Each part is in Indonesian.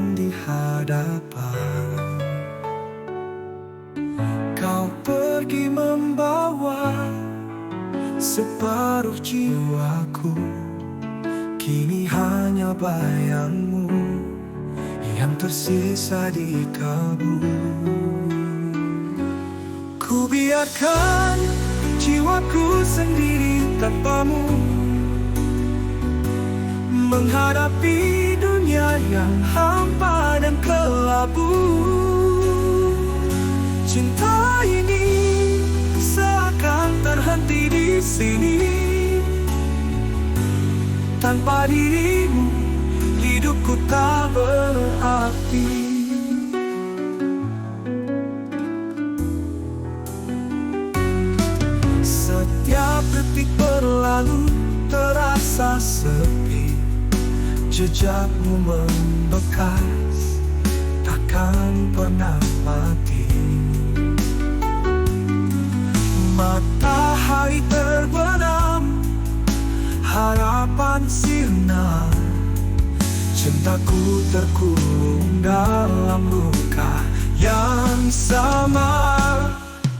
berjalan di hadapan. Kau pergi membawa separuh jiwaku, kini hanya bayangmu yang tersisa di kalbu. Ku biarkan jiwaku sendiri tanpamu, menghadapi dunia yang hampa dan kelabu. Cinta ini seakan terhenti di sini. Tanpa dirimu, hidupku tak berarti. Setiap detik berlalu terasa sepi, jejakmu membekas, takkan pernah mati. Matahari terbenam, harapan sirna, cintaku terkurung dalam luka yang sama.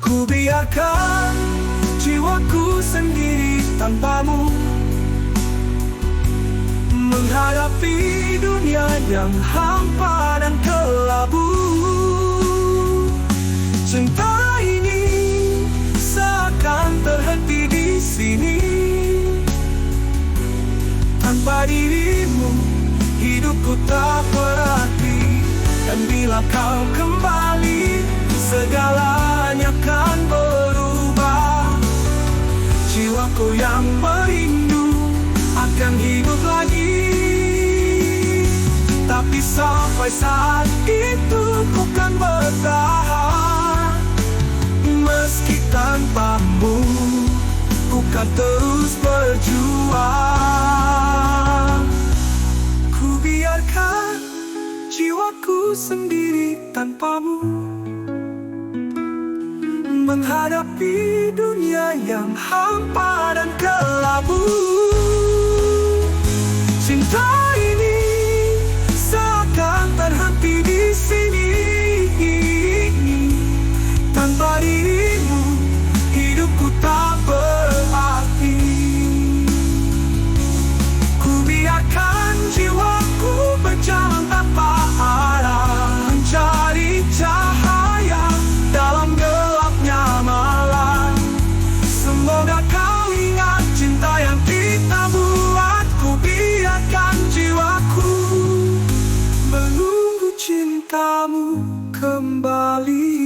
Ku biarkan jiwaku sendiri tanpamu, menghadapi dunia yang hampa dan kelabu. Cinta ini seakan terhenti di sini. Tanpa dirimu, hidupku tak berarti. Dan bila kau kembali, segalanya akan berubah. Jiwaku yang merindu akan hidup lagi. Tapi sampai saat itu ku kan bertahan. Meski tanpamu, ku kan terus berjuang. Ku biarkan jiwaku sendiri tanpamu, menghadapi dunia yang hampa dan kelabu. Cinta ini seakan terhenti di sini. Tanpa dirimu, hidupku tak berarti. Ku biarkan jiwaku berjalan tanpa arah, mencari cahaya dalam gelapnya malam. Semoga kau ingat cinta yang kita buat. Ku biarkan jiwaku menunggu cintamu kembali.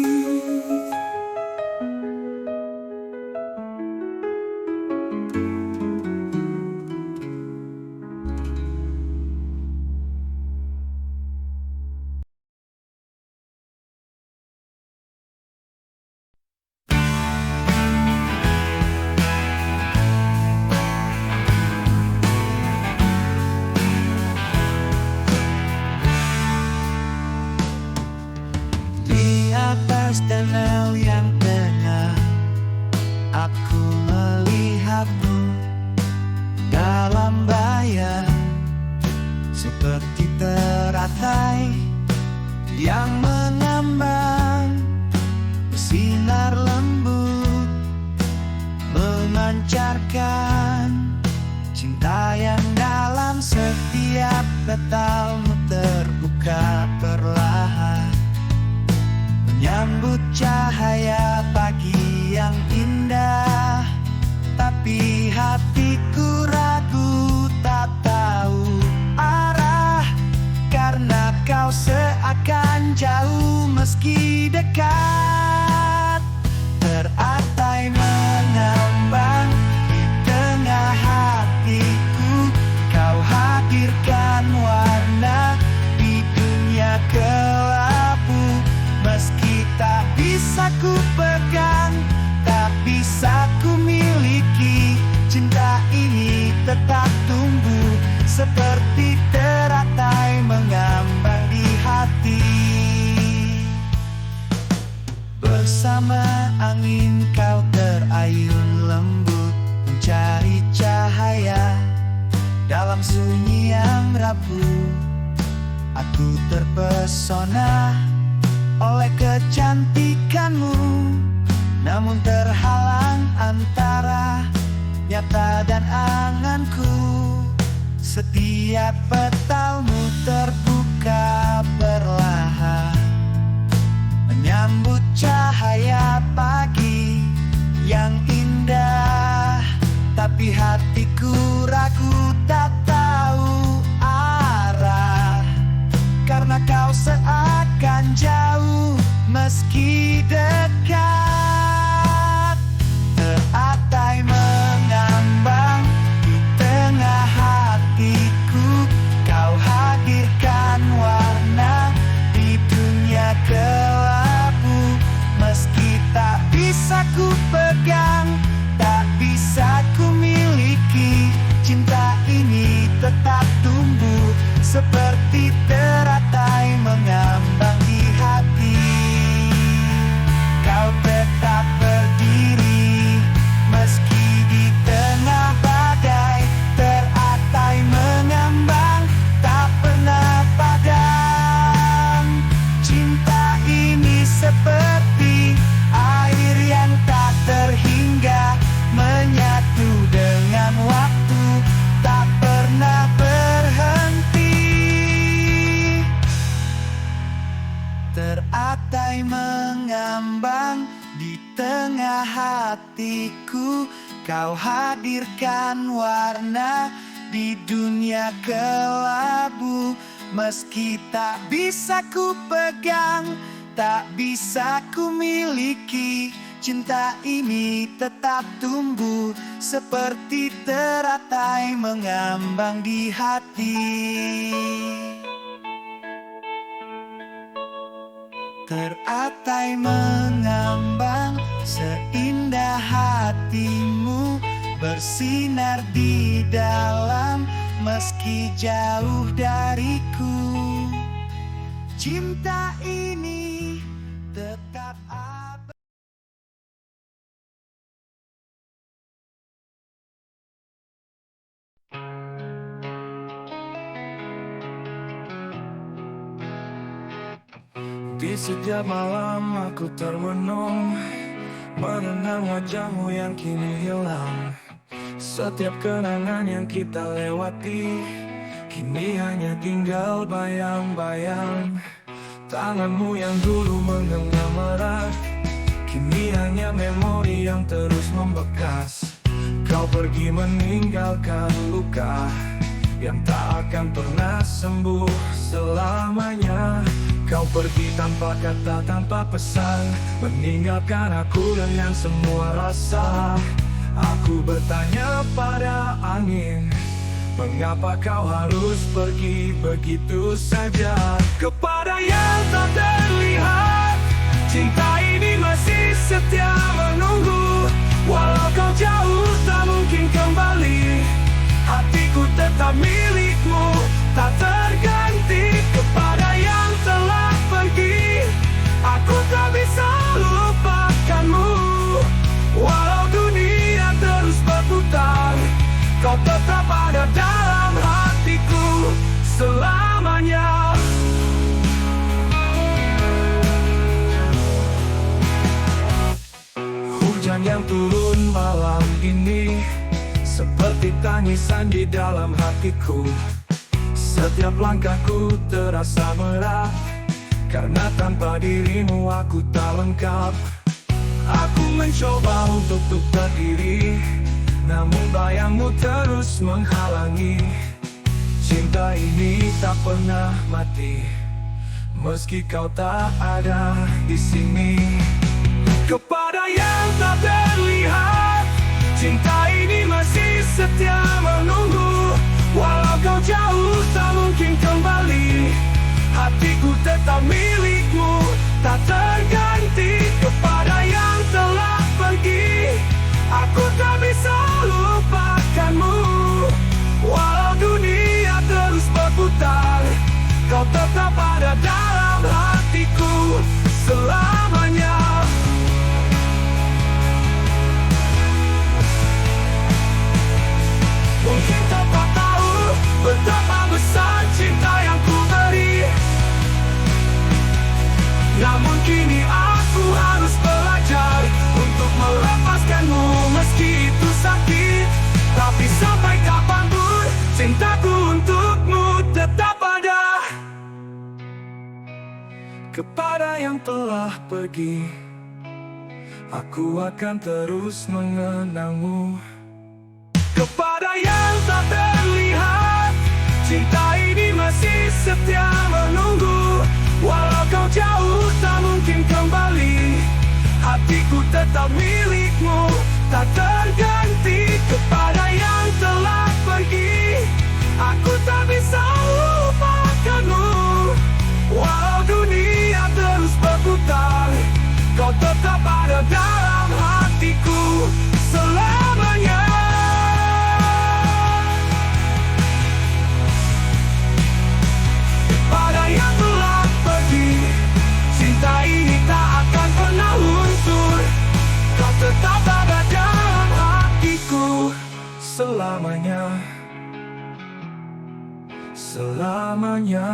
Atas danau yang tenang, aku melihatmu dalam bayang, seperti teratai yang mengambang, sinar lembut memancarkan cinta yang dalam. Setiap petalmu terbuka perlahan, menyambut cahaya pagi yang indah. Tapi hatiku ragu, tak tahu arah, karena kau seakan jauh meski dekat. Teratai mengambang di tengah hatiku, kau hadirkan warna di dunia kelabu. Meski tak bisa ku pegang, tak bisa ku miliki, cinta ini tetap tumbuh seperti teratai mengambang di hati. Bersama angin kau terayun Ku terpesona oleh kecantikanmu, namun terhalang antara nyata dan anganku. Setiap petalmu terbuka perlahan, menyambut cahaya pagi yang indah. Tapi hatiku ragu, tak tahu arah, karena kau seakan jauh meski dekat. Teratai mengambang di tengah hatiku, kau hadirkan warna di dunia kelabu. Meski tak bisa ku pegang, tak bisa ku miliki, cinta ini tetap tumbuh seperti teratai mengambang di hati. Kau tetap berdiri meski di tengah badai, teratai mengambang tak pernah padam. Cinta ini seperti air yang tak terhingga, menyatu dengan waktu, tak pernah berhenti. Teratai mengambang di tengah hatiku, kau hadirkan warna di dunia kelabu. Meski tak bisa ku pegang, tak bisa ku miliki, cinta ini tetap tumbuh seperti teratai mengambang di hati. Teratai mengambang seindah hatimu, bersinar di dalam meski jauh dariku. Cinta ini tetap abadi. Di setiap malam aku termenung, mengenang wajahmu yang kini hilang. Setiap kenangan yang kita lewati, kini hanya tinggal bayang-bayang. Tanganmu yang dulu menggenggam erat, kini hanya memori yang terus membekas. Kau pergi meninggalkan luka yang tak akan pernah sembuh selamanya. Kau pergi tanpa kata, tanpa pesan, meninggalkan aku dengan semua rasa. Aku bertanya pada angin, mengapa kau harus pergi begitu saja? Kepada yang tak terlihat, cinta ini masih setia menunggu. Walau kau jauh tak mungkin kembali, hatiku tetap milikmu, tak terganti. Kepada yang telah pergi, aku tak bisa lupakanmu. Walau dunia terus berputar, kau tetap ada dalam hatiku selamanya. Hujan yang turun malam ini seperti tangisan di dalam hatiku. Setiap langkahku terasa berat, karena tanpa dirimu aku tak lengkap. Aku mencoba untuk berdiri, namun bayangmu terus menghalangi. Cinta ini tak pernah mati, meski kau tak ada di sini. Kepada yang tak terlihat, cinta ini masih setia menunggu. Walau kau jauh tak mungkin kembali, hatiku tetap milikmu, tak terganti. Kepada yang telah pergi, aku tak bisa lupakanmu. Walau dunia terus berputar, kau tetap ada dalam hatiku selamanya. Mungkin kau tak tahu betapa besar cinta yang ku beri. Kepada yang telah pergi, aku akan terus mengenangmu. Kepada yang tak terlihat, cinta ini masih setia menunggu. Walau kau jauh tak mungkin kembali, hatiku tetap milikmu, tak terganti. Kepada yang telah pergi, aku tak bisa lupakanmu. Walau dunia terus berputar, kau tetap ada dalam hatiku selamanya. Pada yang telah pergi, cinta ini tak akan pernah luntur. Kau tetap ada dalam hatiku selamanya, selamanya.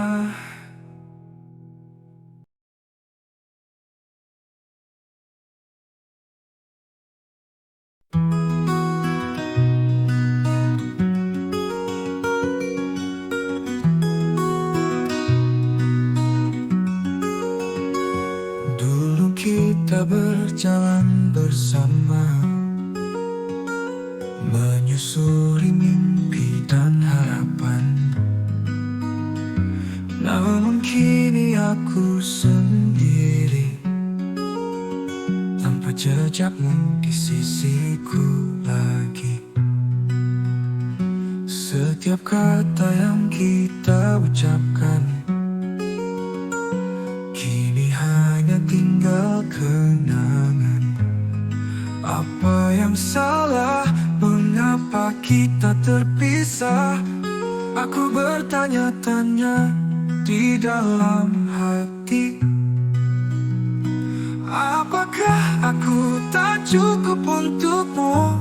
Dulu kita berjalan bersama, menyusuri mimpi dan harapan. Namun kini aku sendiri, tanpa jejakmu di sisiku lagi. Setiap kata yang kita ucapkan kini hanya tinggal kenangan. Apa yang salah? Mengapa kita terpisah? Aku bertanya-tanya di dalam hati. Apakah aku tak cukup untukmu?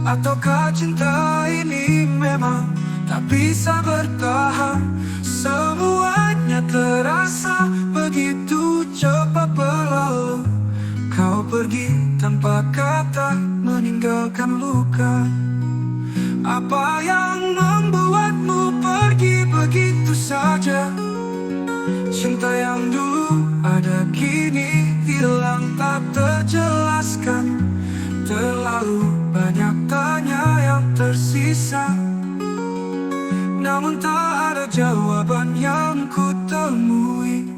Ataukah cinta ini memang tak bisa bertahan? Semuanya terasa begitu cepat berlalu. Kau pergi tanpa kata, meninggalkan luka. Apa yang membuatmu pergi begitu saja? Cinta yang dulu ada kini hilang tak terjelaskan. Terlalu banyak tanya yang tersisa, namun tak ada jawaban yang ku temui.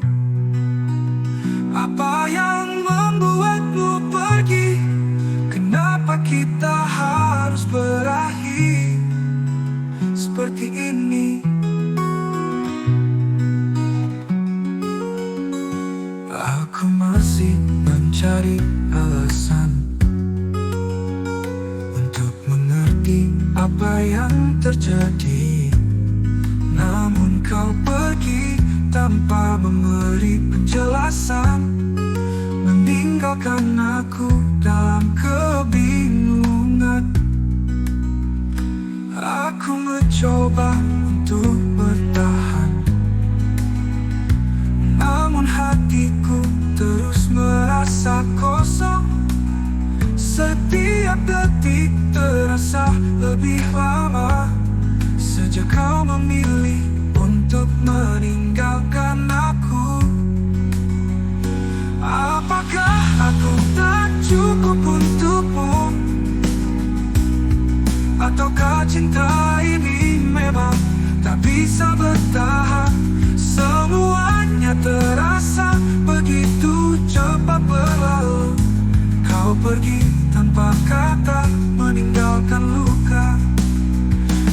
Apa yang membuatmu pergi? Kenapa kita harus berakhir seperti ini? Aku masih mencari alasan untuk mengerti apa yang terjadi. Namun kau pergi tanpa memberi penjelasan, meninggalkan aku dalam kebingungan. Aku mencoba untuk bertahan, namun hatiku terus merasa kosong. Setiap detik terasa lebih lama sejak kau memilih untuk meninggalkan aku. Apakah aku tak cukup untukmu? Ataukah cinta ini memang tak bisa bertahan? Semuanya terasa begitu cepat berlalu. Kau pergi tanpa kata, meninggalkan luka.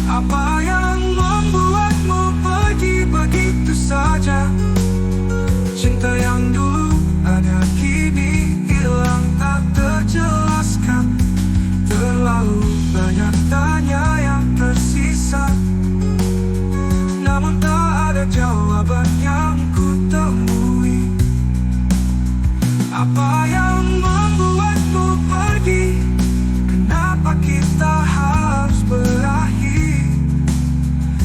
Apa yang membuatmu pergi begitu saja? Cinta yang dulu ada kini hilang tak terjelaskan. Terlalu banyak tanya yang tersisa, namun tak ada jawaban yang ku temui. Apa yang membuatmu pergi? Kenapa kita harus berakhir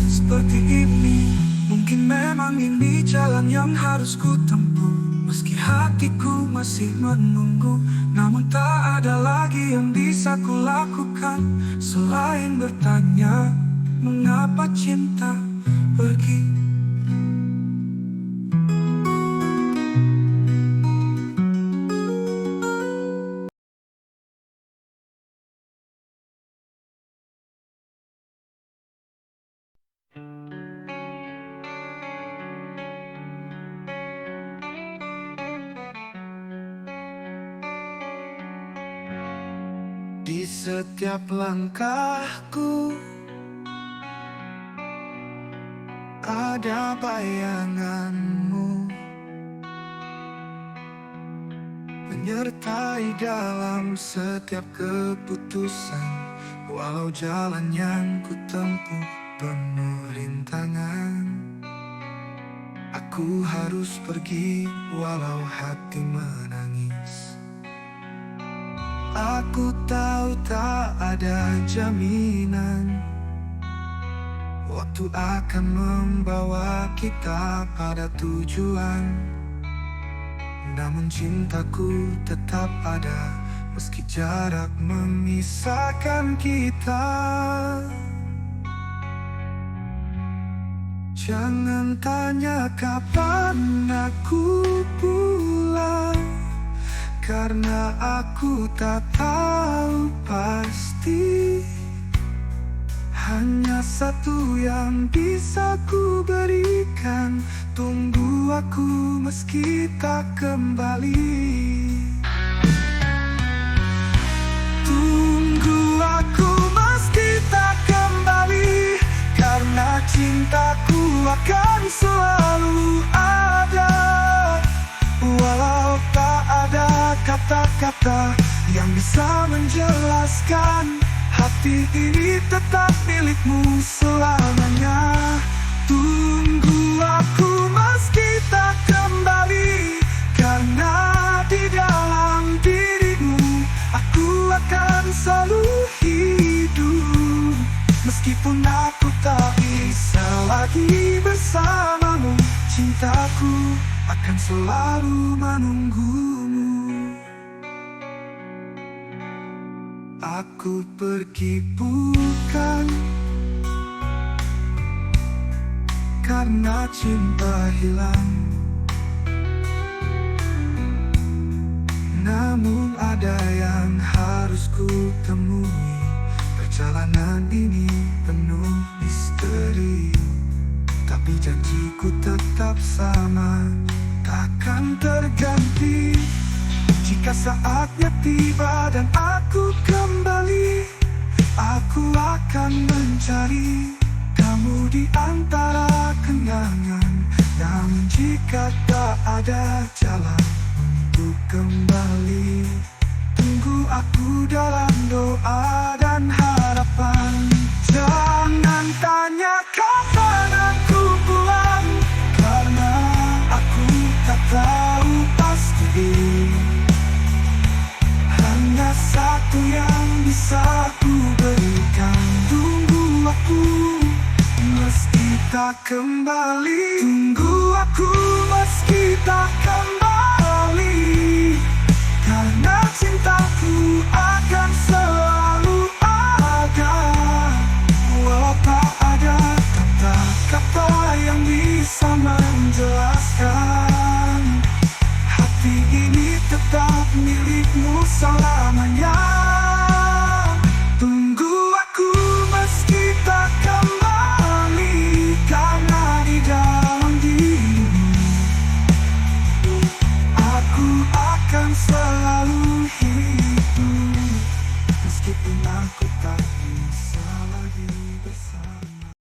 seperti ini? Mungkin memang ini jalan yang harus ku tempuh. Meski hatiku masih menunggu, namun tak ada lagi yang bisa ku lakukan selain bertanya, mengapa cinta pergi? Di setiap langkahku ada bayanganmu, menyertai dalam setiap keputusan. Walau jalan yang ku tempuh penuh rintangan, aku harus pergi walau hati menangis. Aku tahu tak ada jaminan waktu akan membawa kita pada tujuan. Namun cintaku tetap ada, meski jarak memisahkan kita. Jangan tanya kapan aku pulang, karena aku tak tahu pasti. Hanya satu yang bisa ku berikan, tunggu aku meski tak kembali. Tunggu aku meski tak kembali, karena cintaku akan selalu ada. Walau tak ada kata-kata yang bisa menjelaskan, hati ini tetap milikmu selamanya. Tunggu aku meski tak kembali, karena di dalam dirimu aku akan selalu hidup. Meskipun aku tak bisa lagi bersamamu, cintaku akan selalu menunggumu. Aku pergi bukan karena cinta hilang, namun ada yang harus ku temui. Perjalanan ini penuh misteri, tapi janjiku tetap sama, takkan terganti. Jika saatnya tiba dan aku kembali, aku akan mencari kamu di antara kenangan. Namun jika tak ada jalan untuk kembali, tunggu aku dalam doa dan harapan. Jangan tanya kapan aku pulang, karena aku tak tahu pasti. Hanya satu yang bisa ku berikan, tunggu aku meski tak kembali. Tunggu aku meski tak kembali, karena cintaku akan selalu ada. Walau tak ada kata-kata yang bisa menjelaskan, hati ini tetap milikmu selamanya. Tunggu aku meski tak kembali, karena di dalam dirimu aku akan selalu hidup. Meskipun aku tak bisa lagi bersama.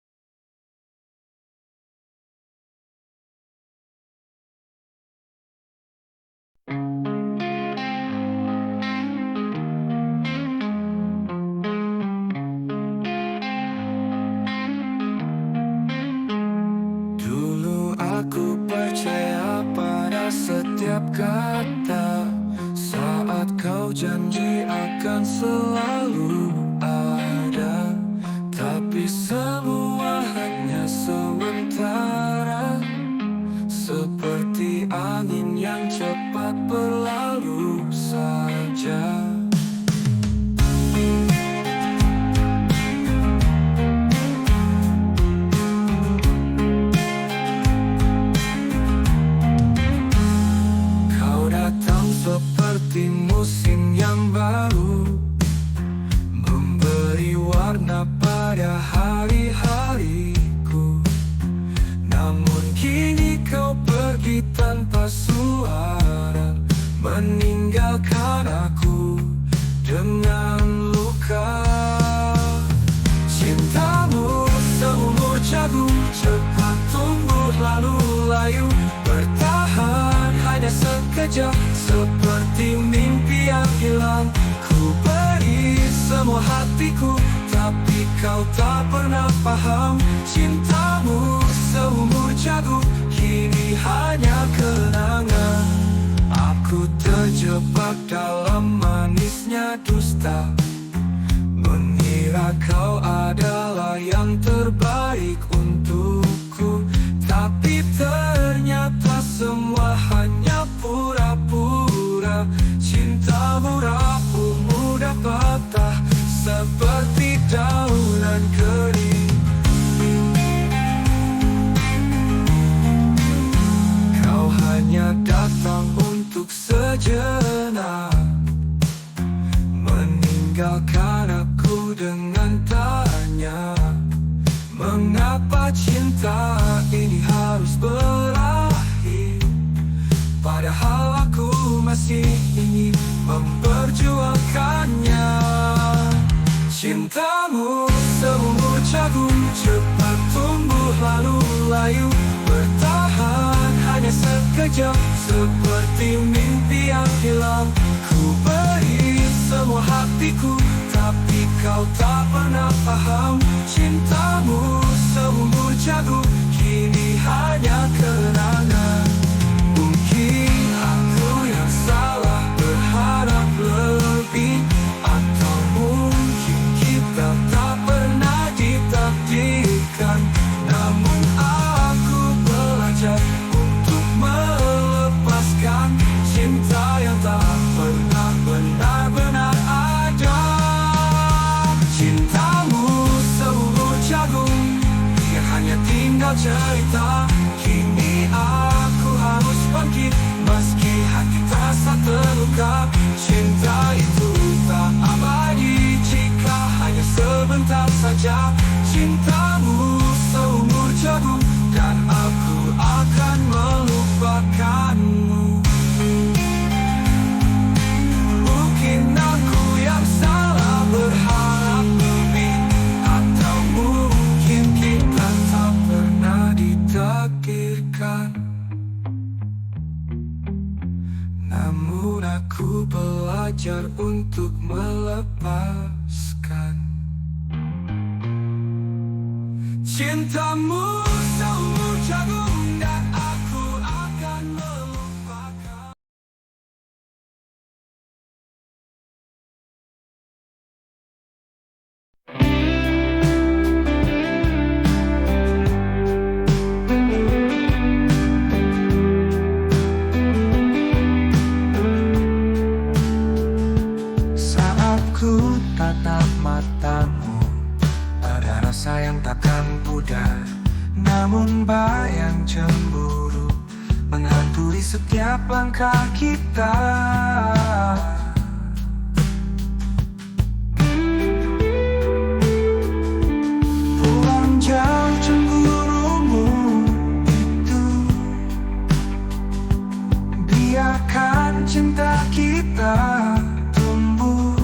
Dulu aku percaya pada setiap kata, saat kau janji akan selalu ada. Tapi semua hanya sementara, seperti angin yang cepat berlalu saja. Kau datang seperti musim yang baru, memberi warna pada hari-hariku. Namun kini kau pergi tanpa suara, meninggalkan aku dengan luka. layu. Bertahan hanya sekejap, seperti mimpi yang hilang. Ku beri semua hatiku, tapi kau tak pernah paham. Cintamu seumur jagung, kini hanya kenangan. Aku terjebak dalam manisnya dusta, mengira kau adalah yang terbaik untukku. Tapi ternyata semua hanya pura-pura. Cintamu rapuh, mudah patah, seperti daunan kering. Kau hanya datang untuk sejenak, meninggalkan aku dengan tanya, mengapa cinta ini harus berakhir? Padahal aku masih ingin memperjuangkannya. Cintamu seumur jagung, cepat tumbuh lalu layu. Bertahan hanya sekejap, seperti mimpi yang hilang. Ku beri semua hatiku, tapi kau tak pernah paham. Cintamu seumur jagung, kini hanya kenangan. Mungkin aku yang salah, berharap lebih, atau mungkin kita tak pernah ditakdirkan. Namun aku belajar untuk melepaskan cinta yang tak pernah benar-benar ada. Cintamu seumur jagung, dia hanya tinggal cerita. Kini aku harus bangkit, meski hati terasa terluka. Cinta itu tak abadi jika hanya sebentar saja. Cintamu seumur jagung, dan aku akan melupakanmu. Mungkin aku yang salah, berharap lebih, atau mungkin kita tak pernah ditakdirkan. Namun aku belajar untuk melepaskan. Cintamu seumur jagung, dan aku akan melupakan. Saat ku tatap matamu, ada rasa yang takkan pudar. Namun bayang cemburu menghantui setiap langkah kita. Pulang jauh cemburumu itu, biarkan cinta kita tumbuh.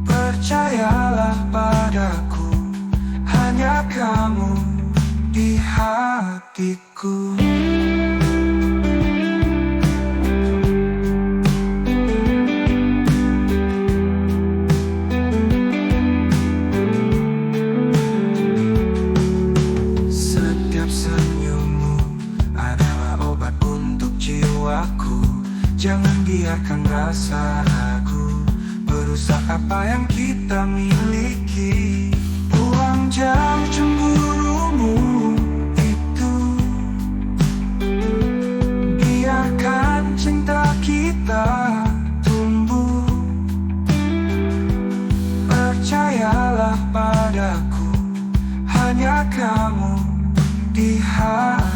Percayalah padaku, hanya kamu di hatiku. Setiap senyummu adalah obat untuk jiwaku. Jangan biarkan rasa ragu merusak apa yang kita miliki. Buang jauh cemburumu itu, biarkan cinta kita tumbuh. Percayalah padaku, hanya kamu di hatiku.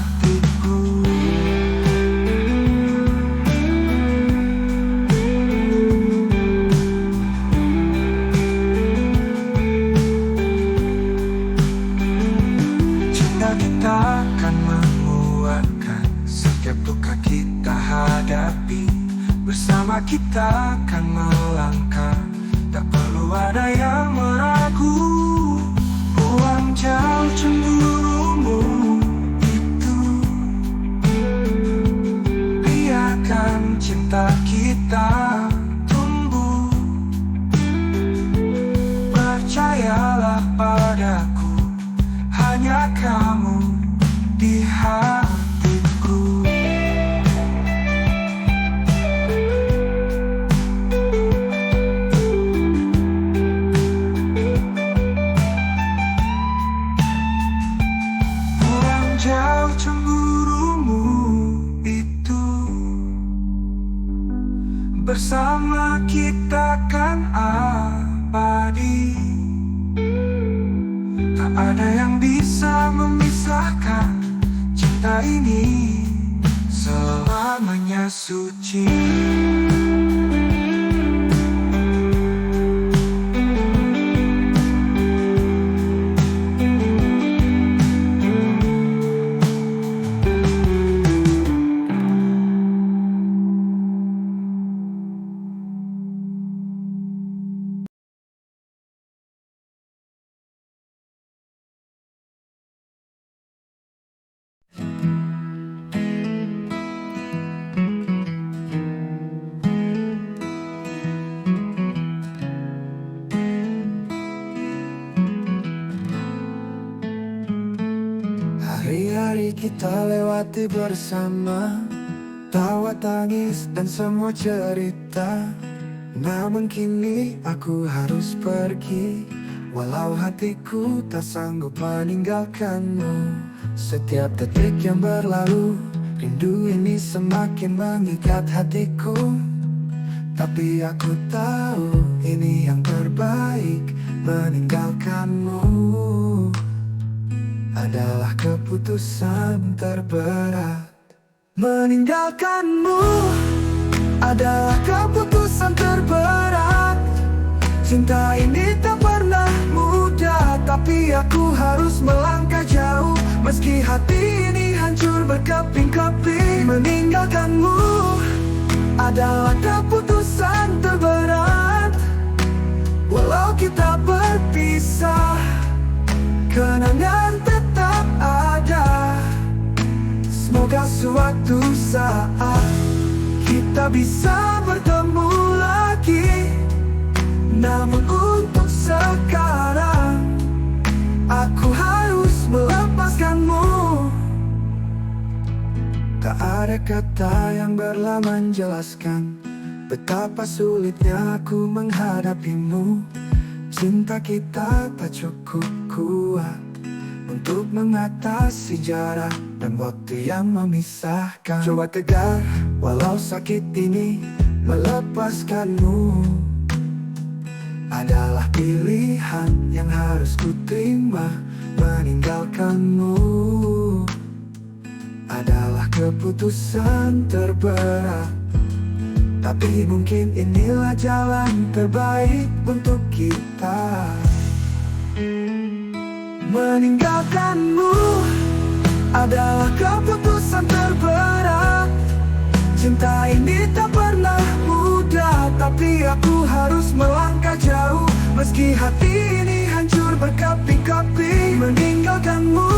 Kita akan menguatkan setiap luka kita hadapi. Bersama kita akan melangkah, tak perlu ada yang meragu. Buang jauh cemburumu cinta ini selamanya suci. Hari-hari kita lewati bersama, tawa tangis dan semua cerita. Namun kini aku harus pergi, walau hatiku tak sanggup meninggalkanmu. Setiap detik yang berlalu, rindu ini semakin mengikat hatiku. Tapi aku tahu ini yang terbaik, meninggalkanmu adalah keputusan terberat. Meninggalkanmu adalah keputusan terberat. Cinta ini tak pernah mudah, tapi aku harus melangkah jauh. Meski hati ini hancur berkeping-keping, meninggalkanmu adalah keputusan terberat. Walau kita berpisah, kenangan tetap ada. Semoga suatu saat kita bisa bertemu lagi. Namun untuk sekarang aku harus melepaskanmu. Tak ada kata yang berlama menjelaskan betapa sulitnya aku menghadapimu. Cinta kita tak cukup kuat untuk mengatasi jarak dan waktu yang memisahkan. Coba tegar walau sakit ini, melepaskanmu adalah pilihan yang harus ku terima. Meninggalkanmu adalah keputusan terberat, tapi mungkin inilah jalan terbaik untuk kita. Meninggalkanmu adalah keputusan terberat. Cinta ini tak pernah mudah, tapi aku harus melangkah jauh. Meski hati ini hancur berkeping-keping, meninggalkanmu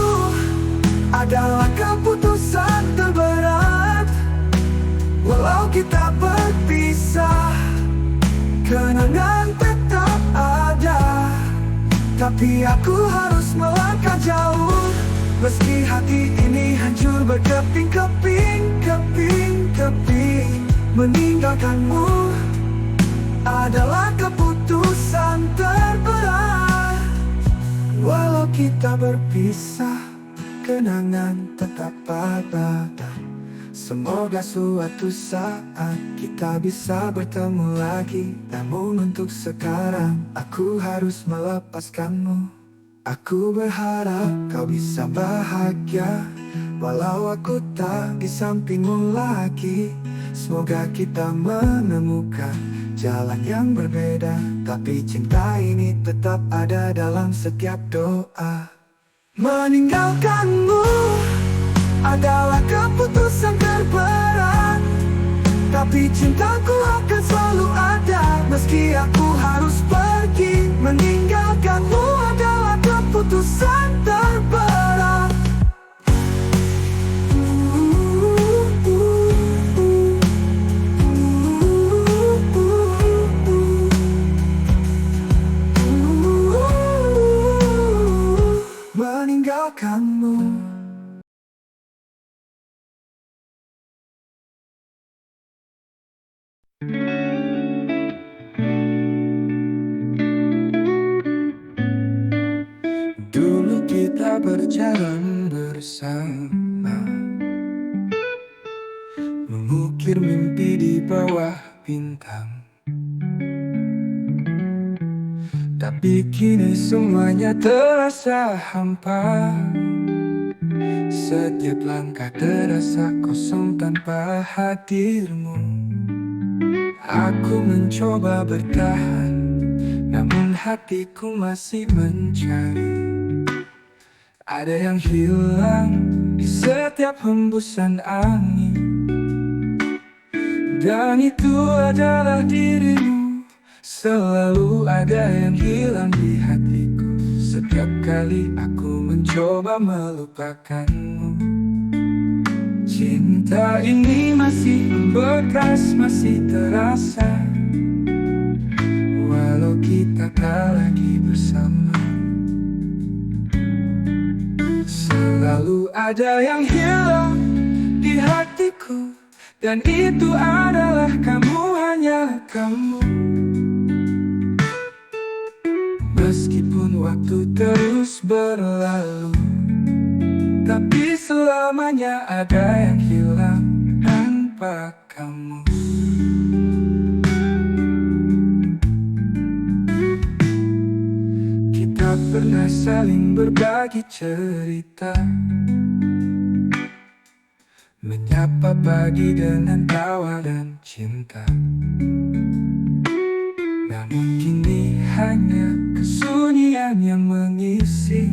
adalah keputusan terberat. Walau kita berpisah, kenangan tetap ada. Tapi aku harus melangkah jauh. Meski hati ini hancur berkeping-keping, keping-keping, meninggalkanmu adalah keputusan terberat. Walau kita berpisah, kenangan tetap ada. Semoga suatu saat kita bisa bertemu lagi. Namun untuk sekarang aku harus melepaskanmu. Aku berharap kau bisa bahagia, walau aku tak di sampingmu lagi. Semoga kita menemukan jalan yang berbeda, tapi cinta ini tetap ada dalam setiap doa. Meninggalkanmu adalah keputusan terberat, tapi cintaku akan selalu ada. Meski aku harus pergi, meninggalkanmu adalah keputusan terberat. Meninggalkanmu. Dulu kita berjalan bersama, mengukir mimpi di bawah bintang. Tapi kini semuanya terasa hampa. Setiap langkah terasa kosong tanpa hadirmu. Aku mencoba bertahan, namun hatiku masih mencari. Ada yang hilang di setiap hembusan angin, dan itu adalah dirimu. Selalu ada yang hilang di hatiku setiap kali aku mencoba melupakanmu. Cinta ini masih membekas, masih terasa, walau kita tak lagi bersama. Selalu ada yang hilang di hatiku, dan itu adalah kamu, hanya kamu. Meskipun waktu terus berlalu, tapi selamanya ada yang hilang tanpa kamu. Kita pernah saling berbagi cerita, menyapa pagi dengan tawa dan cinta. Namun kini hanya kesunyian yang mengisi.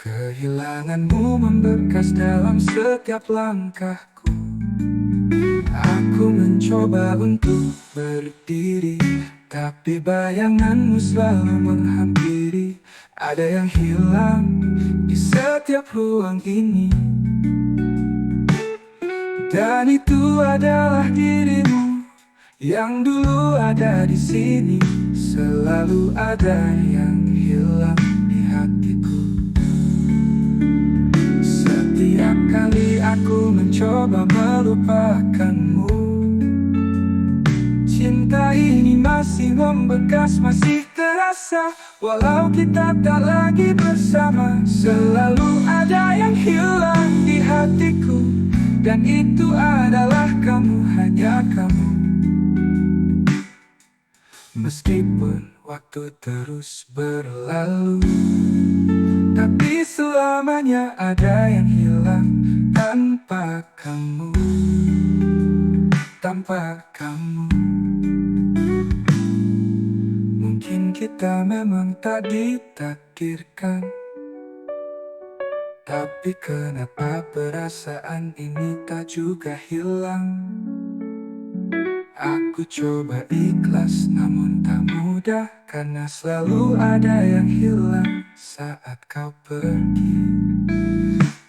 Kehilanganmu membekas dalam setiap langkahku. Aku mencoba untuk berdiri, tapi bayanganmu selalu menghampiri. Ada yang hilang di setiap ruang ini, dan itu adalah dirimu yang dulu ada di sini. Selalu ada yang hilang di hatiku. Setiap kali aku mencoba melupakanmu, cinta ini masih membekas, masih terasa, walau kita tak lagi bersama. Selalu ada yang hilang di hatiku, dan itu adalah kamu, hanya kamu. Meskipun waktu terus berlalu, tapi selamanya ada yang hilang tanpa kamu, tanpa kamu. Mungkin kita memang tak ditakdirkan, tapi kenapa perasaan ini tak juga hilang? Aku coba ikhlas, namun tak mudah, karena selalu ada yang hilang saat kau pergi.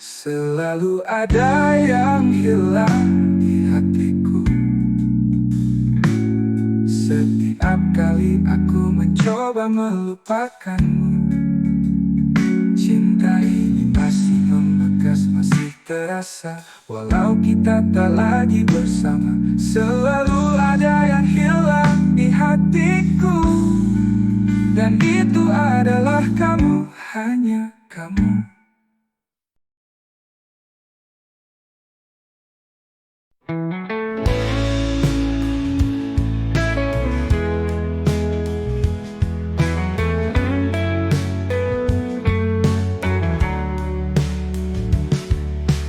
Selalu ada yang hilang di hatiku. Setiap kali aku mencoba melupakanmu, cinta ini masih membekas, masih terasa, walau kita tak lagi bersama. Selalu ada yang hilang di hatiku, dan itu adalah kamu, hanya kamu.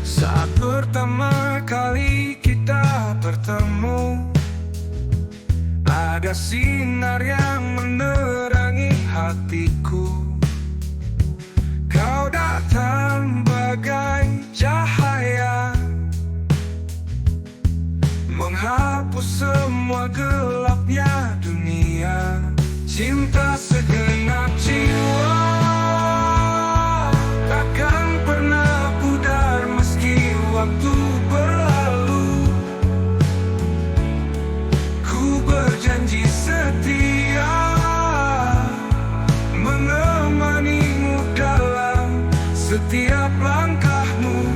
Saat pertama kali kita bertemu, ada sinar yang menerangi hatiku. Kau datang bagai cahaya, menghapus semua gelapnya dunia. Cinta segenap jiwa takkan pernah pudar meski waktu berlalu. Ku berjanji setia menemanimu dalam setiap langkahmu.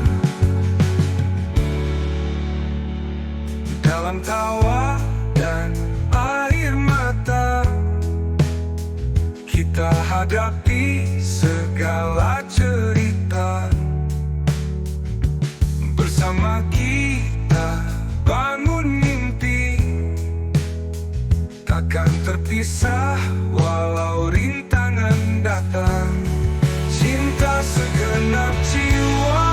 Dalam tawa dan air mata, kita hadapi segala cerita. Bersama kita bangun mimpi, takkan terpisah walau rintangan datang. Cinta segenap jiwa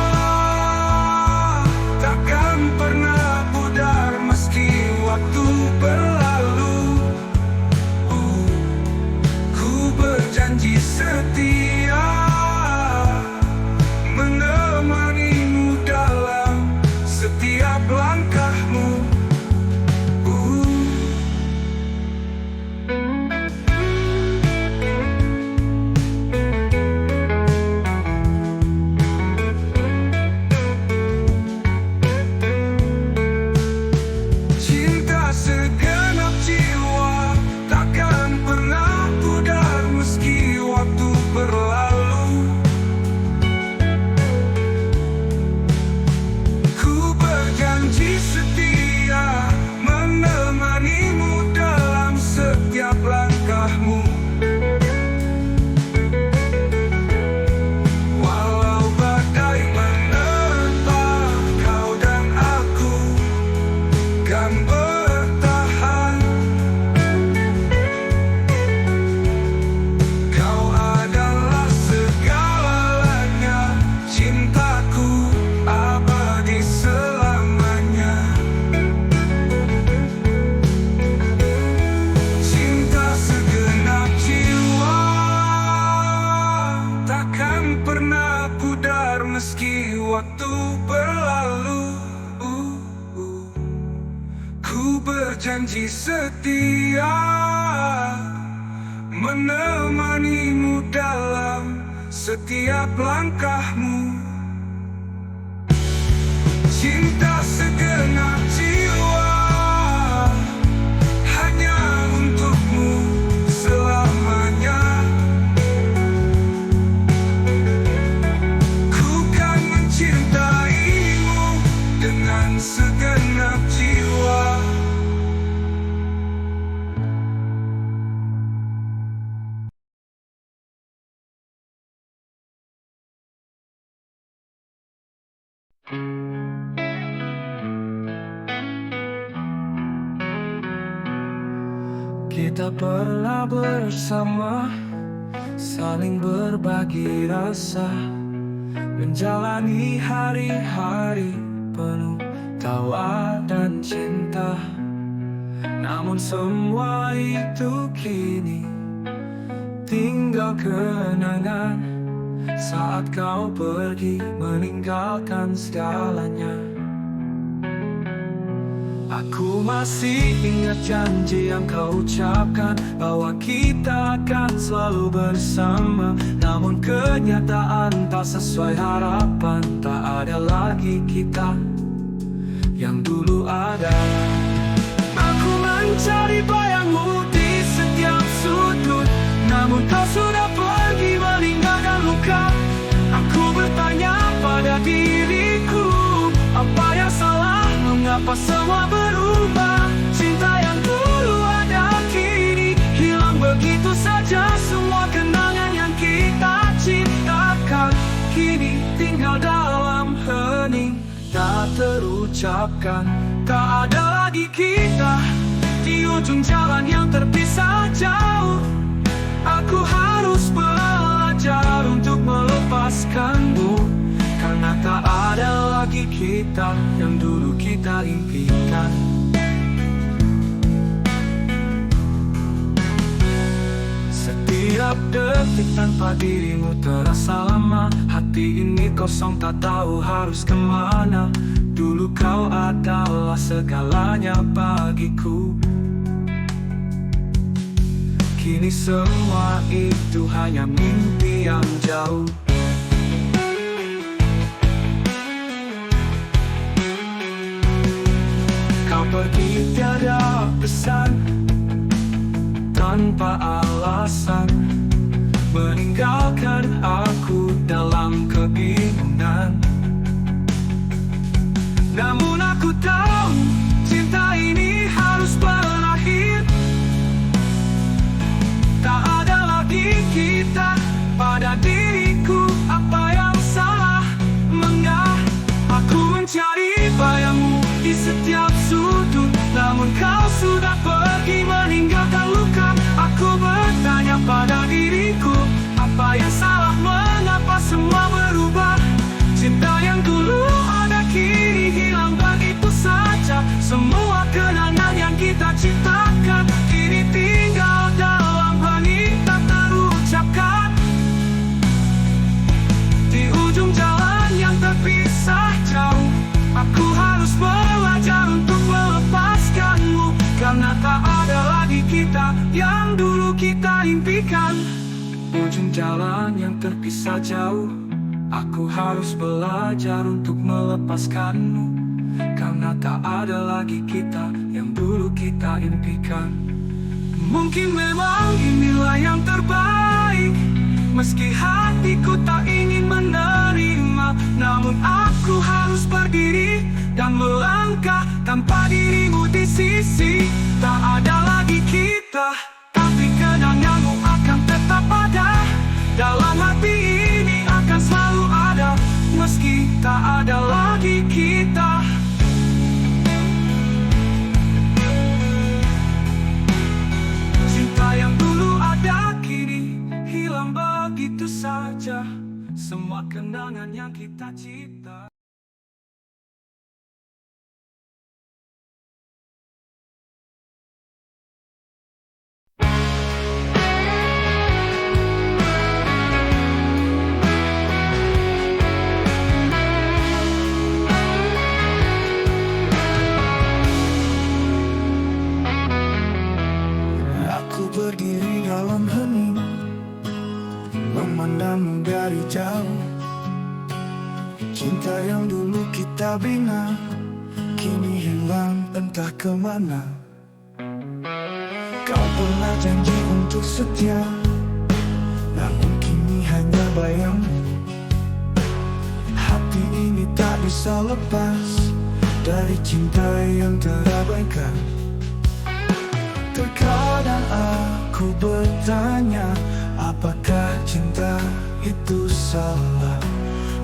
waktu berlalu, ku berjanji setia menemanimu dalam setiap langkahmu. Cinta segenap jiwa hanya untukmu selamanya. Ku kan mencintaimu dengan segenap jiwa. Kita pernah bersama, saling berbagi rasa, menjalani hari-hari penuh tawa dan cinta. Namun semua itu kini tinggal kenangan saat kau pergi meninggalkan segalanya. Aku masih ingat janji yang kau ucapkan, bahwa kita akan selalu bersama. Namun kenyataan tak sesuai harapan, tak ada lagi kita yang dulu ada. Aku mencari bayangmu di setiap sudut, namun kau sudah pergi meninggalkan luka. Aku bertanya pada diriku, apa yang salah? Mengapa semua berubah? Cinta yang dulu ada kini hilang begitu saja. Semua kenangan yang kita ciptakan kini tinggal dalam hening, tak terucapkan. Tak ada lagi kita di ujung jalan yang terpisah jauh. Aku harus belajar untuk melepaskanmu, karena tak ada lagi kita yang dulu kita impikan. Setiap detik tanpa dirimu terasa lama. Hati ini kosong tak tahu harus kemana. Dulu kau adalah segalanya bagiku, kini semua itu hanya mimpi yang jauh. Kau pergi tiada pesan, tanpa alasan, meninggalkan aku dalam kebingungan. Namun aku tahu cinta ini harus berakhir. Tak ada lagi kita pada diriku. Apa yang salah? Mengapa aku mencari bayangmu di setiap sudut, namun kau sudah pergi meninggalkan luka. Aku bertanya pada diriku, apa yang salah? Mengapa semua berubah? Cinta yang dulu ada kini hilang begitu saja. Semua kenangan yang kita ciptakan kini tinggal dalam hening, tak terucapkan. Di ujung jalan yang terpisah jauh, aku harus belajar untuk melepaskanmu, karena tak ada lagi kita yang dulu kita impikan. Ujung jalan yang terpisah jauh, aku harus belajar untuk melepaskanmu, karena tak ada lagi kita yang dulu kita impikan. Mungkin memang inilah yang terbaik, meski hatiku tak ingin menerima. Namun aku harus berdiri dan melangkah tanpa dirimu di sisi. Tak ada lagi kita, tapi kenanganmu akan tetap ada. Dalam hati ini akan selalu ada, meski tak ada lagi kita. Cinta yang dulu ada kini hilang begitu saja. Semua kenangan yang kita cipta. dulu kita bina, kini hilang entah kemana. Kau pernah janji untuk setia, namun kini hanya bayangmu. Hati ini tak bisa lepas dari cinta yang terabaikan. Terkadang aku bertanya, apakah cinta itu salah?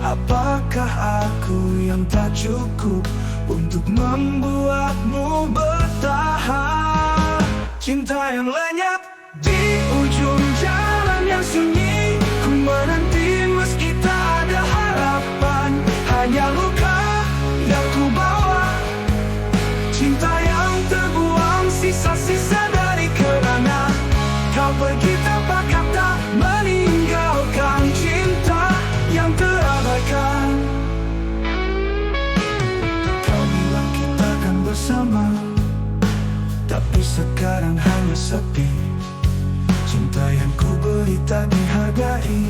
Apakah aku yang tak cukup untuk membuatmu bertahan? Cinta yang lenyap di ujung jalan yang sunyi, ku menanti meski tak ada harapan. Hanya luka yang ku bawa, cinta yang terbuang, sisa-sisa dari kenangan. Kau pergi tanpa kata, meninggalkan cinta yang terabaikan. Kau bilang kita akan bersama, tapi sekarang hanya sepi. Cinta yang ku beri tak dihargai,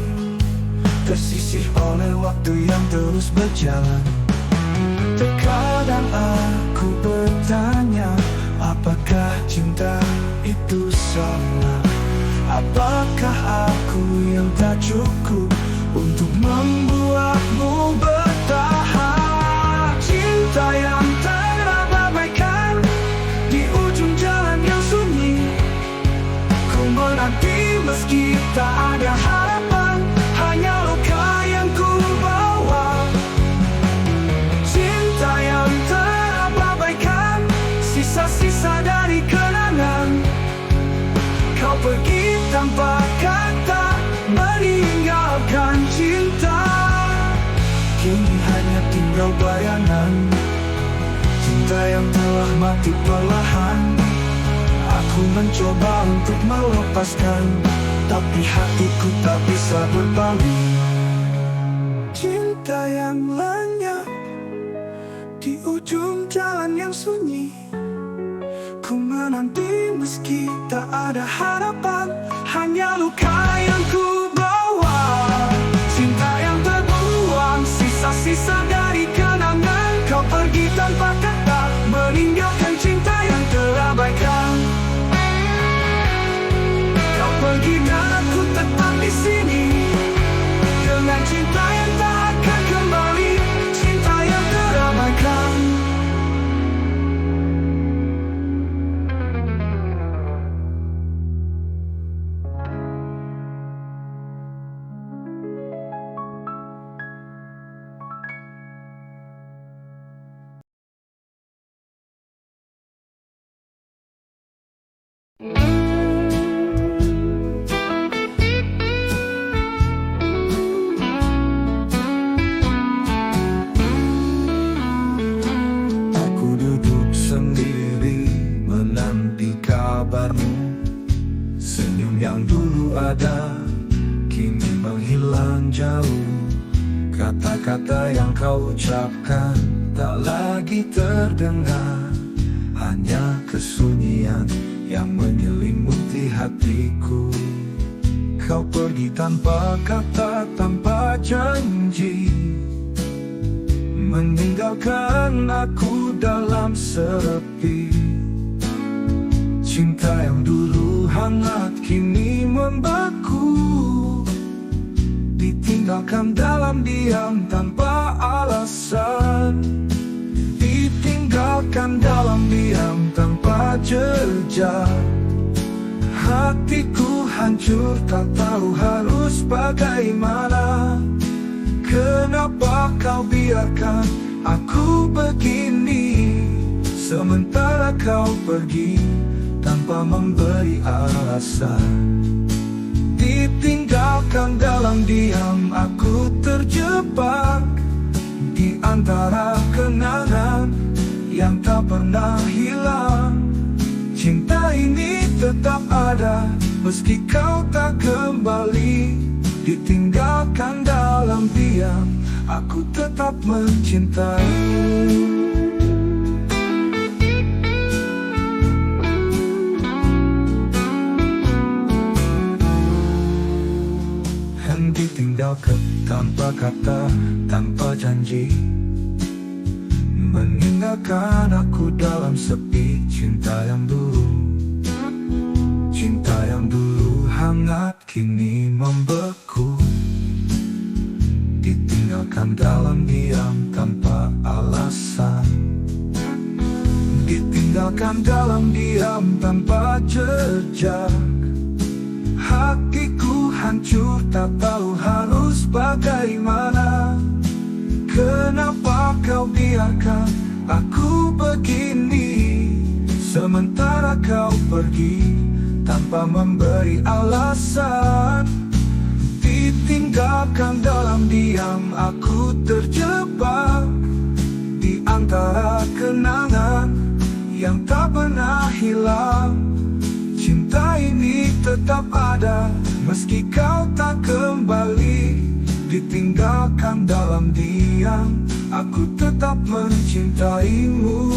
tersisih oleh waktu yang terus berjalan. Terkadang aku bertanya, apakah cinta itu salah? Apakah aku yang tak cukup untuk membuatmu bertahan? Cinta yang terabaikan di ujung jalan yang sunyi, ku menanti meski tak ada harapan. Hanya luka yang ku bawa, cinta yang terabaikan, sisa-sisa dari kenangan. Kau pergi tanpa kata, meninggalkan cinta. Kini hanya tinggal bayangan cinta yang telah mati perlahan. Aku mencoba untuk melepaskan, tapi hatiku tak bisa berpaling. Cinta yang lenyap di ujung jalan yang sunyi, ku menanti meski tak ada harapan. Hanya luka yang ku bawa, cinta yang terbuang, sisa-sisa dari kenangan. Kau pergi tanpa kata, meninggalkan cinta yang terabaikan. Kau pergi dan aku tetap di sini, dengan cinta yang tak akan kembali, cinta yang terabaikan. Aku duduk sendiri menanti kabarmu. Senyum yang dulu ada kini menghilang jauh. Kata-kata yang kau ucapkan tak lagi terdengar, hanya kesunyian yang menyelimuti hatiku. Kau pergi tanpa kata, tanpa janji, meninggalkan aku dalam sepi. Cinta yang dulu hangat kini membeku, ditinggalkan dalam diam tanpa alasan. Ditinggalkan dalam diam tanpa jejak. Hatiku hancur, tak tahu harus bagaimana. Kenapa kau biarkan aku begini, sementara kau pergi tanpa memberi alasan. Ditinggalkan dalam diam, aku terjebak di antara kenangan yang tak pernah hilang. Cinta ini tetap ada meski kau tak kembali. Ditinggalkan dalam diam, aku tetap mencintai. Ditinggalkan tanpa kata, tanpa janji, tinggalkan aku dalam sepi cinta yang dulu. Cinta yang dulu hangat kini membeku. Ditinggalkan dalam diam tanpa alasan. Ditinggalkan dalam diam tanpa jejak. Hatiku hancur tak tahu harus bagaimana. Kenapa kau biarkan aku begini, sementara kau pergi tanpa memberi alasan. Ditinggalkan dalam diam aku terjebak di antara kenangan yang tak pernah hilang. Cinta ini tetap ada meski kau tak kembali. Ditinggalkan dalam diam, aku tetap mencintaimu.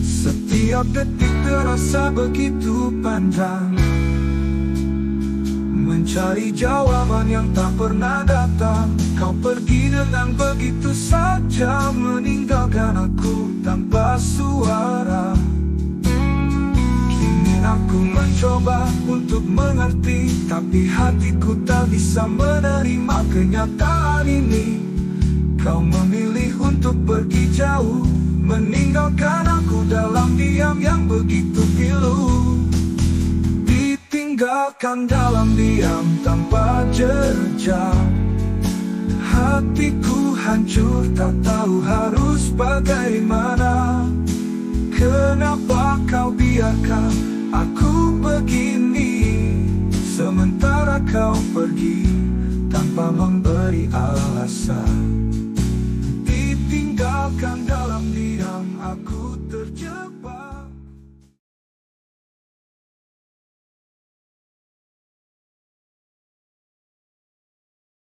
Setiap detik terasa begitu panjang, mencari jawaban yang tak pernah datang. Kau pergi dengan begitu saja, meninggalkan aku tanpa suara. Aku mencoba untuk mengerti, tapi hatiku tak bisa menerima kenyataan ini. Kau memilih untuk pergi jauh, meninggalkan aku dalam diam yang begitu pilu. Ditinggalkan dalam diam tanpa jejak. Hatiku hancur tak tahu harus bagaimana. Kenapa kau biarkan aku begini, sementara kau pergi tanpa memberi alasan.